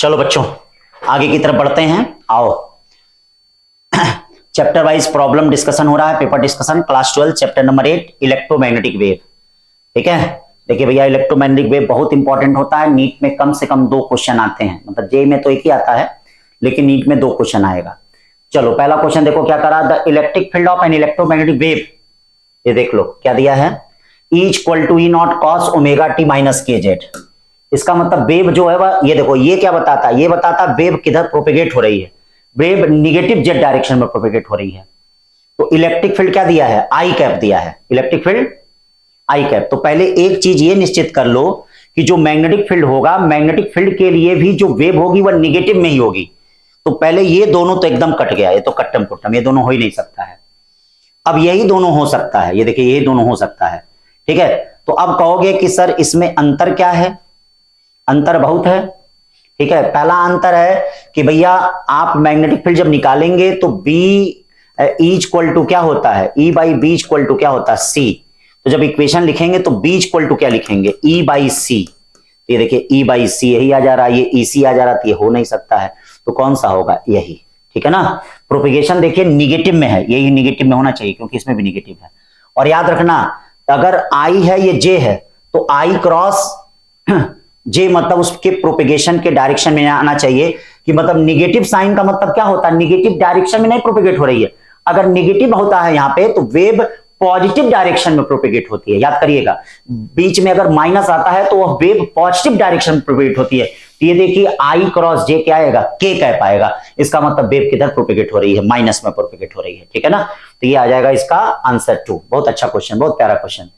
चलो बच्चों आगे की तरफ बढ़ते हैं। आओ चैप्टर वाइज प्रॉब्लम डिस्कशन हो रहा है, paper discussion class 12 chapter number 8 electromagnetic wave. ठीक है, देखिए भैया इलेक्ट्रोमैग्नेटिक वेव बहुत इंपॉर्टेंट होता है। नीट में कम से कम 2 क्वेश्चन आते हैं, मतलब जे में तो एक ही आता है लेकिन नीट में 2 क्वेश्चन आएगा। चलो पहला क्वेश्चन देखो क्या करा, the electric field of an electromagnetic wave, ये देख लो क्या दिया है, E equal to E not cos omega T minus K Z. इसका मतलब वेव जो है वह, ये देखो ये क्या बताता है, ये बताता है वेव किधर प्रोपेगेट हो रही है, वेव निगेटिव जेड डायरेक्शन में प्रोपेगेट हो रही है। तो इलेक्ट्रिक फील्ड क्या दिया है, आई कैप दिया है, इलेक्ट्रिक फील्ड आई कैप। तो पहले एक चीज ये निश्चित कर लो कि जो मैग्नेटिक फील्ड होगा, मैग्नेटिक फील्ड के लिए भी जो वेव होगी वह निगेटिव में ही होगी। तो पहले ये दोनों तो एकदम कट गया, ये तो कट्टम कुट्टम, ये दोनों हो ही नहीं सकता है। अब यही दोनों हो सकता है, ये देखिए ये दोनों हो सकता है। ठीक है, तो अब कहोगे कि सर इसमें अंतर क्या है, अंतर बहुत है। ठीक है, पहला अंतर है कि भैया आप मैग्नेटिक फील्ड जब निकालेंगे तो बी इक्वल टू क्या होता है, ई बाई बी इक्वल टू क्या होता है, सी। तो जब इक्वेशन लिखेंगे तो बी इक्वल टू क्या लिखेंगे, ई बाई सी। ये देखिए ई बाई सी यही आ जा रहा है, ये ई सी आ जा रहा है, तो ये हो नहीं सकता है। तो कौन सा होगा, यही। ठीक है ना, प्रोपेगेशन देखिए निगेटिव में है, यही निगेटिव में होना चाहिए क्योंकि इसमें भी निगेटिव है। और याद रखना अगर आई है ये जे है तो आई क्रॉस जे मतलब उसके प्रोपेगेशन के डायरेक्शन में आना चाहिए। कि मतलब निगेटिव साइन का मतलब क्या होता है, निगेटिव डायरेक्शन में नहीं प्रोपेगेट हो रही है। अगर निगेटिव होता है यहां पे तो वेव पॉजिटिव डायरेक्शन में प्रोपेगेट होती है, याद करिएगा। बीच में अगर माइनस आता है तो वह वेव पॉजिटिव डायरेक्शन में प्रोपेगेट होती है। तो ये देखिए आई क्रॉस जे क्या आएगा, के कैप आएगा। इसका मतलब वेव किधर प्रोपेगेट हो रही है, माइनस में प्रोपेगेट हो रही है। ठीक है ना, तो ये आ जाएगा इसका आंसर 2। बहुत अच्छा क्वेश्चन, बहुत प्यारा क्वेश्चन।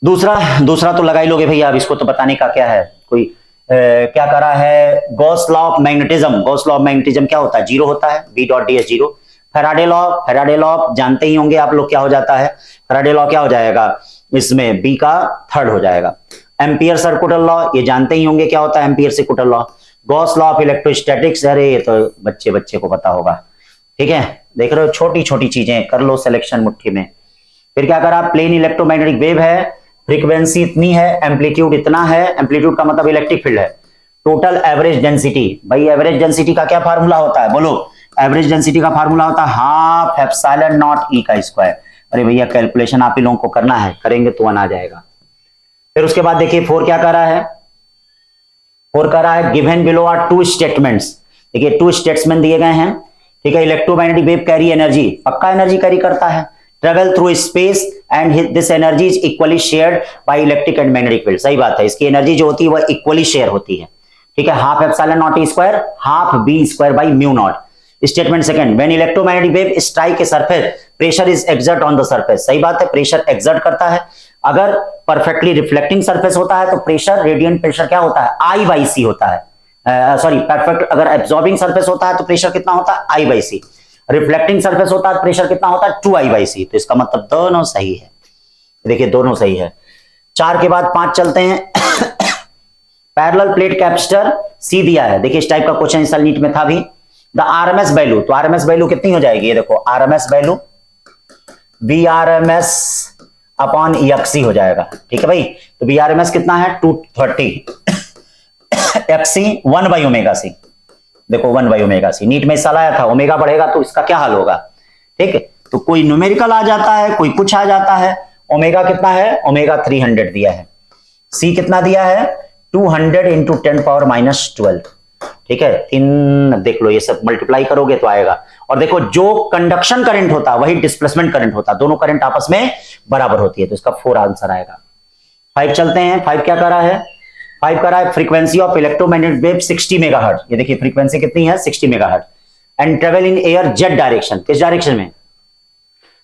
दूसरा तो लगा ही लोगे भैया, अब इसको तो बताने का क्या है। कोई क्या करा है, Gauss law of magnetism. Gauss law of magnetism क्या होता है, जीरो होता है, B dot D S zero. Faraday law जानते ही होंगे आप लोग क्या हो जाता है, फैराडे लॉ क्या हो जाएगा, इसमें बी का थर्ड हो जाएगा। एम्पियर सर्कुलर लॉ ये जानते ही होंगे क्या होता है, ampere circular law. Gauss law of electrostatics, अरे ये तो बच्चे को पता होगा। ठीक है, देख रहे हो छोटी छोटी चीजें कर लो सिलेक्शन मुट्ठी में। फिर क्या करा, प्लेन इलेक्ट्रोमैग्नेटिक वेव है, फ्रीक्वेंसी इतनी है, एम्पलीट्यूड इतना है, एम्पलीट्यूड का मतलब इलेक्ट्रिक फील्ड है। टोटल एवरेज डेंसिटी, भाई एवरेज डेंसिटी का क्या फार्मूला होता है, बोलो। एवरेज डेंसिटी का फार्मूला होता है हाफ एप्सिलॉन नॉट ई का स्क्वायर। अरे भैया कैलकुलेशन आप ही लोगों को करना है, करेंगे तो 1 आ जाएगा। फिर उसके बाद देखिए 4 क्या कर रहा है, 4 कर रहा है गिवन बिलो आर 2 स्टेटमेंट्स। देखिए 2 स्टेटमेंट दिए गए हैं। ठीक है, इलेक्ट्रोमैग्नेटिक वेव कैरी एनर्जी, पक्का एनर्जी कैरी करता है, travel through space and this energy is equally shared by electric and magnetic field. सही बात है, इसकी एनर्जी जो होती है वह इक्वली शेयर होती है। ठीक है, half epsilon not E square half B square by mu not. Statement second, when electromagnetic wave strike a surface pressure is exert on the surface. सही बात है, प्रेशर एक्सर्ट करता है। अगर परफेक्टली रिफ्लेक्टिंग सरफेस होता है तो प्रेशर, रेडिएंट प्रेशर क्या होता है, आई बाई सी होता है। सॉरी परफेक्ट, अगर एब्जॉर्बिंग सरफेस होता है तो प्रेशर कितना होता है, आई बाई सी। रिफ्लेक्टिंग सरफेस होता है प्रेशर कितना होता है, 2i बाई सी। तो इसका मतलब दोनों सही है, देखिए दोनों सही है। 4 के बाद 5 चलते हैं। पैरेलल प्लेट कैपेसिटर सी दिया है, देखिए इस टाइप का क्वेश्चन इस साल नीट में था भी। द आरएमएस वैल्यू, तो आरएमएस वैल्यू कितनी हो जाएगी, ये देखो RMS value B RMS upon एक्सी हो जाएगा। ठीक है भाई, तो बी आरएमएस कितना है 230, एक्सी 1 बाई ओमेगा सी। देखो 1 बाई ओमेगा सी, नीट में इस साल आया था, ओमेगा बढ़ेगा तो इसका क्या हाल होगा। ठीक है, तो कोई न्यूमेरिकल आ जाता है, कोई कुछ आ जाता है। ओमेगा कितना है, ओमेगा 300 दिया है। सी कितना दिया है, 200 इंटू 10 पावर माइनस 12। ठीक है, 3 देख लो, ये सब मल्टीप्लाई करोगे तो आएगा। और देखो जो कंडक्शन करंट होता है वही डिस्प्लेसमेंट करंट होता है, दोनों करंट आपस में बराबर होती है, तो इसका 4 आंसर आएगा। 5 चलते हैं, 5 क्या कर रहा है, 5 कर रहा है frequency of electromagnetic wave 60 megahertz. ये देखिए फ्रीक्वेंसी कितनी है, 60 megahertz. And travel in air Z direction, किस डायरेक्शन में,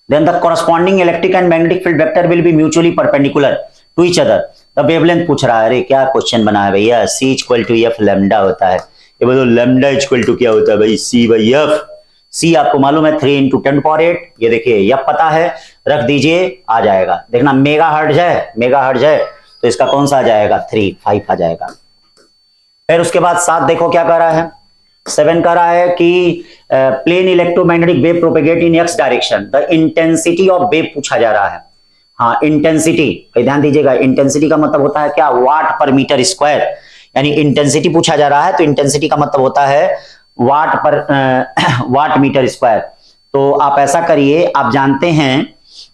then the corresponding electric and magnetic field vector will be mutually perpendicular to each other. The wavelength पूछ रहा है, अरे क्या क्वेश्चन बना है भैया, C equal to F lambda होता है। ये बोलो लैम्डा इक्वल टू क्या होता है भाई, सी बाई एफ। सी आपको मालूम है 3 इंटू 10 पावर 8। ये देखिए एफ पता है, रख दीजिए आ जाएगा। देखना मेगा हर्ट्ज है तो इसका कौन सा आ जाएगा, 5 आ जाएगा। फिर उसके बाद 7 देखो क्या कर रहा है, 7 कर रहा है कि plane electromagnetic wave propagate in X direction, the intensity of wave पूछा जा रहा है। हाँ इंटेंसिटी, ध्यान दीजिएगा, इंटेंसिटी का मतलब होता है क्या, वाट पर मीटर स्क्वायर। यानी इंटेंसिटी पूछा जा रहा है, तो इंटेंसिटी का मतलब होता है वाट पर वाट मीटर स्क्वायर। तो आप ऐसा करिए, आप जानते हैं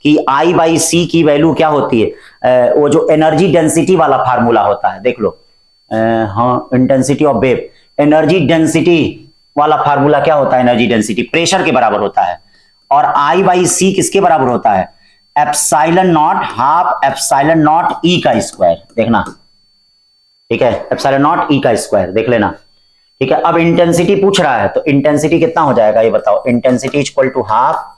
कि I बाई सी की वैल्यू क्या होती है, वो जो एनर्जी डेंसिटी वाला फार्मूला होता है, देख लो, हाँ, intensity of wave, energy density वाला फार्मूला क्या होता है, एनर्जी डेंसिटी प्रेशर के बराबर होता है, और I बाई सी किसके बराबर होता है, epsilon not half epsilon not E का स्क्वायर, देखना, ठीक है, एप्सिलॉन नॉट ई का स्क्वायर देख लेना, ठीक है। अब इंटेंसिटी पूछ रहा है, तो इंटेंसिटी कितना हो जाएगा ये बताओ, intensity equal to half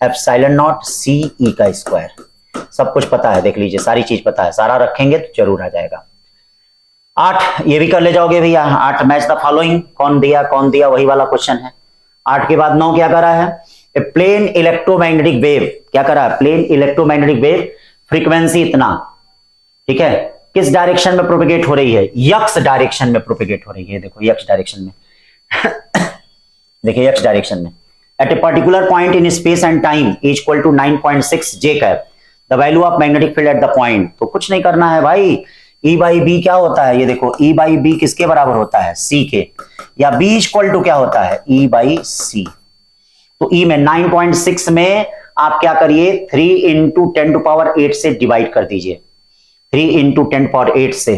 epsilon not C E का स्क्वायर। सब कुछ पता है, देख लीजिए, सारी चीज पता है, सारा रखेंगे तो जरूर आ जाएगा। 8 ये भी कर ले जाओगे भैया, 8 मैच द फॉलोइंग, कौन दिया वही वाला क्वेश्चन है। 8 के बाद 9 क्या करा है, ए प्लेन इलेक्ट्रोमैग्नेटिक वेव, क्या करा है, प्लेन इलेक्ट्रोमैग्नेटिक वेव, फ्रीक्वेंसी इतना, ठीक है, किस डायरेक्शन में प्रोपेगेट हो रही है, यक्स डायरेक्शन में प्रोपेगेट हो रही है, देखो यक्स डायरेक्शन में देखिए यक्स डायरेक्शन में, at a particular point in space and time is equal to 9.6 J cap, the value of magnetic field at the point. तो कुछ नहीं करना है भाई, E बाई बी क्या होता है, ये देखो E बाई बी किसके बराबर होता है, C के, या B इक्वल टू क्या होता है, E बाई सी। तो E में 9.6 में आप क्या करिए, 3 इंटू 10 टू पावर 8 से डिवाइड कर दीजिए, 3 इंटू 10 पावर 8 से,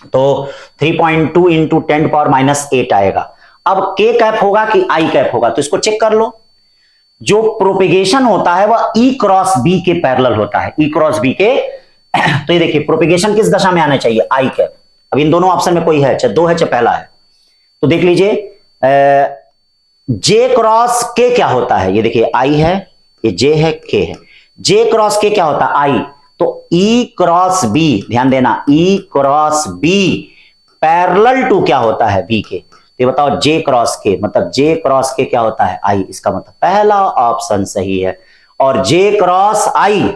तो 3.2 इंटू 10 पावर माइनस 8 आएगा। अब K कैप होगा कि I कैप होगा, तो इसको चेक कर लो। जो प्रोपेगेशन होता है वह E क्रॉस B के पैरेलल होता है, E क्रॉस B के तो ये देखिए प्रोपेगेशन किस दशा में आना चाहिए, I कैप। अब इन दोनों ऑप्शन में कोई है, चाहे 2 है चाहे पहला है, तो देख लीजिए J क्रॉस K क्या होता है, ये देखिए I है, ये J है, K है, J क्रॉस K क्या होता है, I, तो E क्रॉस B, ध्यान देना, E cross B parallel to क्या होता है, B के। तो ये बताओ J क्रॉस K, मतलब J क्रॉस K क्या होता है, I, इसका मतलब पहला ऑप्शन सही है। और J क्रॉस I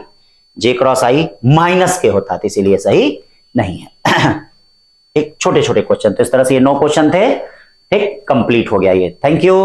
माइनस के होता है, इसीलिए सही नहीं है। एक छोटे छोटे क्वेश्चन, तो इस तरह से ये 9 क्वेश्चन थे, ठीक, कंप्लीट हो गया ये, थैंक यू।